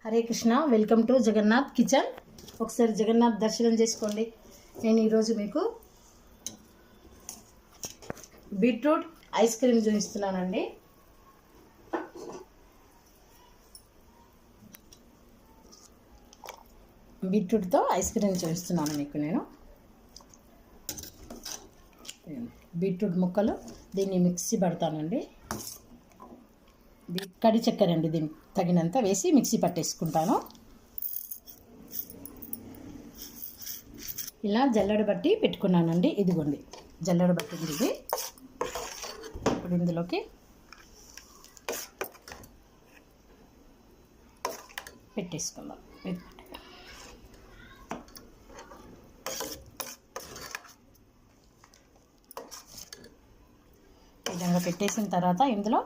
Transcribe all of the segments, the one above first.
Hare Krishna. Welcome to Jagannath kitchen. ఒకసారి జగన్నాథ్ దర్శనం చేసుకోండి. నేను ఈరోజు మీకు బీట్రూట్ ఐస్ క్రీమ్ చూపిస్తున్నానండి. బీట్రూట్తో ఐస్ క్రీమ్ చూపిస్తున్నాను మీకు నేను. బీట్రూట్ ముక్కలు దీన్ని మిక్సీ పడతానండి. కడి చక్కెర అండి, దీనికి తగినంత వేసి మిక్సీ పట్టేసుకుంటాను. ఇలా జల్లెడ బట్టి పెట్టుకున్నానండి. ఇదిగోండి జల్లెడ బట్టింది ఇది. ఇప్పుడు ఇందులోకి పెట్టేసుకుందాం. ఈ విధంగా పెట్టేసిన తర్వాత ఇందులో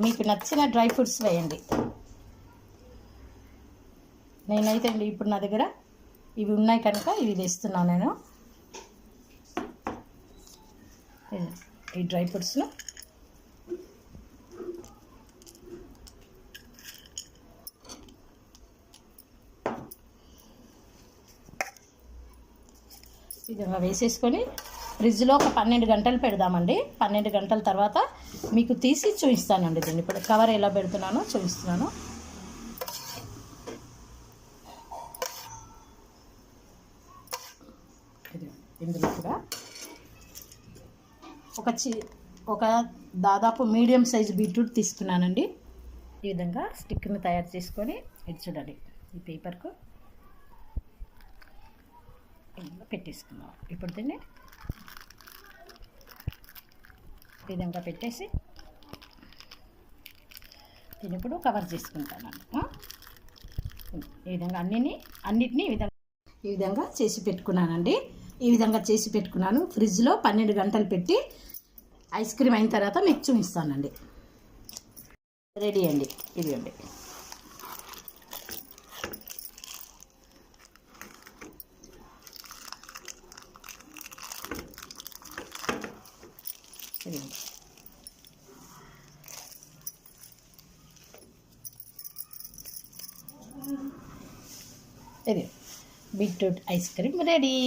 మీకు నచ్చిన డ్రై ఫ్రూట్స్ వేయండి. నేనైతే అండి ఇప్పుడు నా దగ్గర ఇవి ఉన్నాయి కనుక ఇవి వేస్తున్నాను నేను. ఈ డ్రై ఫ్రూట్స్ను ఈ విధంగా వేసేసుకొని ఫ్రిడ్జ్లో ఒక 12 గంటలు పెడదామండి. 12 గంటల తర్వాత మీకు తీసి చూపిస్తానండి. దీన్ని ఇప్పుడు కవర్ ఎలా పెడుతున్నానో చూపిస్తున్నాను. ఇందులో కూడా ఒక దాదాపు మీడియం సైజు బీట్రూట్ తీసుకున్నానండి. ఈ విధంగా స్టిక్ని తయారు చేసుకొని ఇది చూడండి, ఈ పేపర్కు పెట్టేసుకున్నాం. ఇప్పుడు దీన్ని ఈ విధంగా పెట్టేసి దీన్ని ఇప్పుడు కవర్ చేసుకుంటానండి. ఈ విధంగా అన్నిటినీ ఈ విధంగా చేసి పెట్టుకున్నానండి. ఈ విధంగా చేసి పెట్టుకున్నాను. ఫ్రిడ్జ్లో 12 గంటలు పెట్టి ఐస్ క్రీమ్ అయిన తర్వాత మీకు చూపిస్తానండి. రెడీ అండి. ఇదిగోండి. ఇది బీట్రూట్ ఐస్ క్రీమ్ రెడీ.